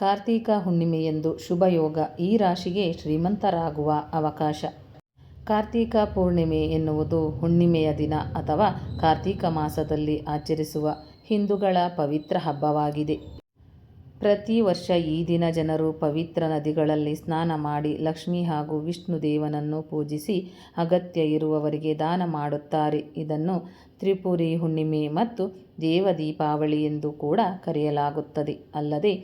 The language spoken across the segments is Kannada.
ಕಾರ್ತೀಕ ಹುಣ್ಣಿಮೆಯಂದು ಶುಭಯೋಗ. ಈ ರಾಶಿಗೆ ಶ್ರೀಮಂತರಾಗುವ ಅವಕಾಶ. ಕಾರ್ತೀಕ ಪೂರ್ಣಿಮೆ ಎನ್ನುವುದು ಹುಣ್ಣಿಮೆಯ ದಿನ ಅಥವಾ ಕಾರ್ತೀಕ ಮಾಸದಲ್ಲಿ ಆಚರಿಸುವ ಹಿಂದೂಗಳ ಪವಿತ್ರ ಹಬ್ಬವಾಗಿದೆ. ಪ್ರತಿ ವರ್ಷ ಈ ದಿನ ಜನರು ಪವಿತ್ರ ನದಿಗಳಲ್ಲಿ ಸ್ನಾನ ಮಾಡಿ ಲಕ್ಷ್ಮಿ ಹಾಗೂ ವಿಷ್ಣು ದೇವನನ್ನು ಪೂಜಿಸಿ ಅಗತ್ಯ ಇರುವವರಿಗೆ ದಾನ ಮಾಡುತ್ತಾರೆ. ಇದನ್ನು ತ್ರಿಪುರಿ ಹುಣ್ಣಿಮೆ ಮತ್ತು ದೇವ ದೀಪಾವಳಿ ಎಂದು ಕೂಡ ಕರೆಯಲಾಗುತ್ತದೆ. ಅಲ್ಲದೆ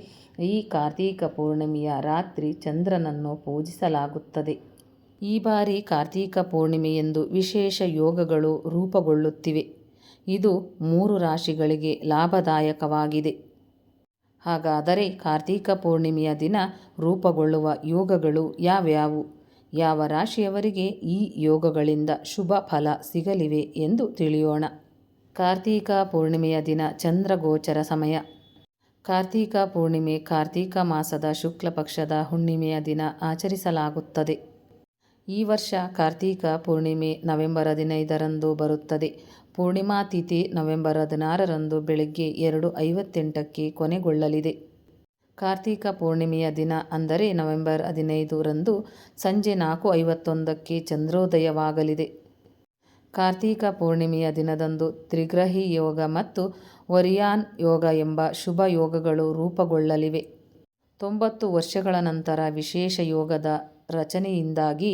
ಈ ಕಾರ್ತೀಕ ಪೂರ್ಣಿಮೆಯ ರಾತ್ರಿ ಚಂದ್ರನನ್ನು ಪೂಜಿಸಲಾಗುತ್ತದೆ. ಈ ಬಾರಿ ಕಾರ್ತೀಕ ಪೂರ್ಣಿಮೆಯಂದು ವಿಶೇಷ ಯೋಗಗಳು ರೂಪುಗೊಳ್ಳುತ್ತಿವೆ. ಇದು 3 ರಾಶಿಗಳಿಗೆ ಲಾಭದಾಯಕವಾಗಿದೆ. ಹಾಗಾದರೆ ಕಾರ್ತೀಕ ಪೂರ್ಣಿಮೆಯ ದಿನ ರೂಪುಗೊಳ್ಳುವ ಯೋಗಗಳು ಯಾವ್ಯಾವು? ಯಾವ ರಾಶಿಯವರಿಗೆ ಈ ಯೋಗಗಳಿಂದ ಶುಭ ಫಲ ಸಿಗಲಿವೆ ಎಂದು ತಿಳಿಯೋಣ. ಕಾರ್ತೀಕ ಪೂರ್ಣಿಮೆಯ ದಿನ ಚಂದ್ರಗೋಚರ ಸಮಯ. ಕಾರ್ತೀಕ ಪೂರ್ಣಿಮೆ ಕಾರ್ತೀಕ ಮಾಸದ ಶುಕ್ಲ ಪಕ್ಷದ ಹುಣ್ಣಿಮೆಯ ದಿನ ಆಚರಿಸಲಾಗುತ್ತದೆ. ಈ ವರ್ಷ ಕಾರ್ತೀಕ ಪೂರ್ಣಿಮೆ ನವೆಂಬರ್ 15ರಂದು ಬರುತ್ತದೆ. ಪೂರ್ಣಿಮಾ ತಿಥಿ ನವೆಂಬರ್ 16ರಂದು ಬೆಳಗ್ಗೆ 2:58ಕ್ಕೆ ಕೊನೆಗೊಳ್ಳಲಿದೆ. ಕಾರ್ತೀಕ ಪೂರ್ಣಿಮೆಯ ದಿನ ಅಂದರೆ ನವೆಂಬರ್ 15ರಂದು ಸಂಜೆ 4:51ಕ್ಕೆ ಚಂದ್ರೋದಯವಾಗಲಿದೆ. ಕಾರ್ತೀಕ ಪೂರ್ಣಿಮೆಯ ದಿನದಂದು ತ್ರಿಗ್ರಹಿ ಯೋಗ ಮತ್ತು ವರಿಯಾನ್ ಯೋಗ ಎಂಬ ಶುಭ ಯೋಗಗಳು ರೂಪುಗೊಳ್ಳಲಿವೆ. 90 ವರ್ಷಗಳ ನಂತರ ವಿಶೇಷ ಯೋಗದ ರಚನೆಯಿಂದಾಗಿ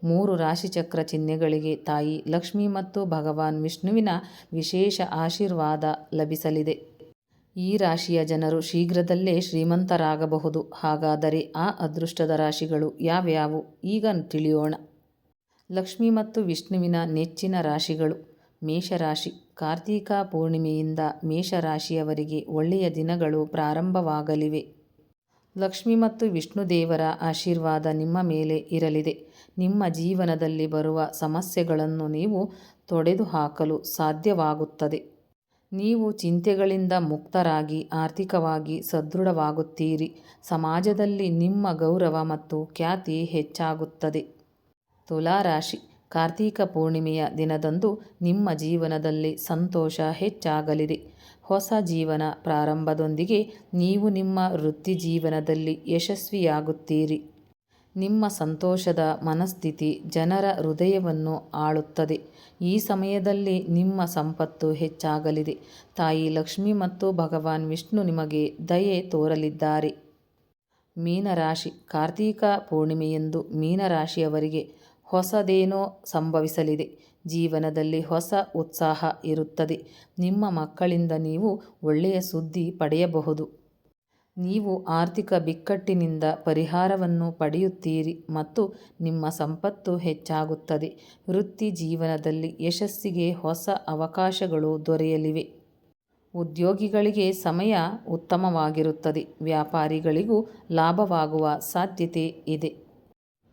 3 ರಾಶಿಚಕ್ರ ಚಿಹ್ನೆಗಳಿಗೆ ತಾಯಿ ಲಕ್ಷ್ಮಿ ಮತ್ತು ಭಗವಾನ್ ವಿಷ್ಣುವಿನ ವಿಶೇಷ ಆಶೀರ್ವಾದ ಲಭಿಸಲಿದೆ. ಈ ರಾಶಿಯ ಜನರು ಶೀಘ್ರದಲ್ಲೇ ಶ್ರೀಮಂತರಾಗಬಹುದು. ಹಾಗಾದರೆ ಆ ಅದೃಷ್ಟದ ರಾಶಿಗಳು ಯಾವ್ಯಾವು ಈಗ ತಿಳಿಯೋಣ. ಲಕ್ಷ್ಮಿ ಮತ್ತು ವಿಷ್ಣುವಿನ ನೆಚ್ಚಿನ ರಾಶಿಗಳು. ಮೇಷರಾಶಿ. ಕಾರ್ತೀಕ ಪೂರ್ಣಿಮೆಯಿಂದ ಮೇಷರಾಶಿಯವರಿಗೆ ಒಳ್ಳೆಯ ದಿನಗಳು ಪ್ರಾರಂಭವಾಗಲಿವೆ. ಲಕ್ಷ್ಮಿ ಮತ್ತು ವಿಷ್ಣು ದೇವರ ಆಶೀರ್ವಾದ ನಿಮ್ಮ ಮೇಲೆ ಇರಲಿದೆ. ನಿಮ್ಮ ಜೀವನದಲ್ಲಿ ಬರುವ ಸಮಸ್ಯೆಗಳನ್ನು ನೀವು ತೊಡೆದುಹಾಕಲು ಸಾಧ್ಯವಾಗುತ್ತದೆ. ನೀವು ಚಿಂತೆಗಳಿಂದ ಮುಕ್ತರಾಗಿ ಆರ್ಥಿಕವಾಗಿ ಸದೃಢವಾಗುತ್ತೀರಿ. ಸಮಾಜದಲ್ಲಿ ನಿಮ್ಮ ಗೌರವ ಮತ್ತು ಖ್ಯಾತಿ ಹೆಚ್ಚಾಗುತ್ತದೆ. ತುಲಾ ರಾಶಿ. ಕಾರ್ತೀಕ ಪೂರ್ಣಿಮೆಯ ದಿನದಂದು ನಿಮ್ಮ ಜೀವನದಲ್ಲಿ ಸಂತೋಷ ಹೆಚ್ಚಾಗಲಿದೆ. ಹೊಸ ಜೀವನ ಪ್ರಾರಂಭದೊಂದಿಗೆ ನೀವು ನಿಮ್ಮ ವೃತ್ತಿ ಜೀವನದಲ್ಲಿ ಯಶಸ್ವಿಯಾಗುತ್ತೀರಿ. ನಿಮ್ಮ ಸಂತೋಷದ ಮನಸ್ಥಿತಿ ಜನರ ಹೃದಯವನ್ನು ಆಳುತ್ತದೆ. ಈ ಸಮಯದಲ್ಲಿ ನಿಮ್ಮ ಸಂಪತ್ತು ಹೆಚ್ಚಾಗಲಿದೆ. ತಾಯಿ ಲಕ್ಷ್ಮಿ ಮತ್ತು ಭಗವಾನ್ ವಿಷ್ಣು ನಿಮಗೆ ದಯೆ ತೋರಲಿದ್ದಾರೆ. ಮೀನರಾಶಿ. ಕಾರ್ತೀಕ ಪೂರ್ಣಿಮೆಯಂದು ಮೀನರಾಶಿಯವರಿಗೆ ಹೊಸದೇನೋ ಸಂಭವಿಸಲಿದೆ. ಜೀವನದಲ್ಲಿ ಹೊಸ ಉತ್ಸಾಹ ಇರುತ್ತದೆ. ನಿಮ್ಮ ಮಕ್ಕಳಿಂದ ನೀವು ಒಳ್ಳೆಯ ಸುದ್ದಿ ಪಡೆಯಬಹುದು. ನೀವು ಆರ್ಥಿಕ ಬಿಕ್ಕಟ್ಟಿನಿಂದ ಪರಿಹಾರವನ್ನು ಪಡೆಯುತ್ತೀರಿ ಮತ್ತು ನಿಮ್ಮ ಸಂಪತ್ತು ಹೆಚ್ಚಾಗುತ್ತದೆ. ವೃತ್ತಿ ಜೀವನದಲ್ಲಿ ಯಶಸ್ಸಿಗೆ ಹೊಸ ಅವಕಾಶಗಳು ದೊರೆಯಲಿವೆ. ಉದ್ಯೋಗಿಗಳಿಗೆ ಸಮಯ ಉತ್ತಮವಾಗಿರುತ್ತದೆ. ವ್ಯಾಪಾರಿಗಳಿಗೂ ಲಾಭವಾಗುವ ಸಾಧ್ಯತೆ ಇದೆ.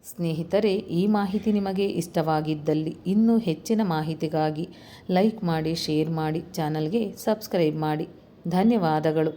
ಸ್ನೇಹಿತರೆ, ಈ ಮಾಹಿತಿ ನಿಮಗೆ ಇಷ್ಟವಾಗಿದ್ದಲ್ಲಿ ಇನ್ನೂ ಹೆಚ್ಚಿನ ಮಾಹಿತಿಗಾಗಿ ಲೈಕ್ ಮಾಡಿ, ಶೇರ್ ಮಾಡಿ, ಚಾನಲ್ಗೆ ಸಬ್ಸ್ಕ್ರೈಬ್ ಮಾಡಿ. ಧನ್ಯವಾದಗಳು.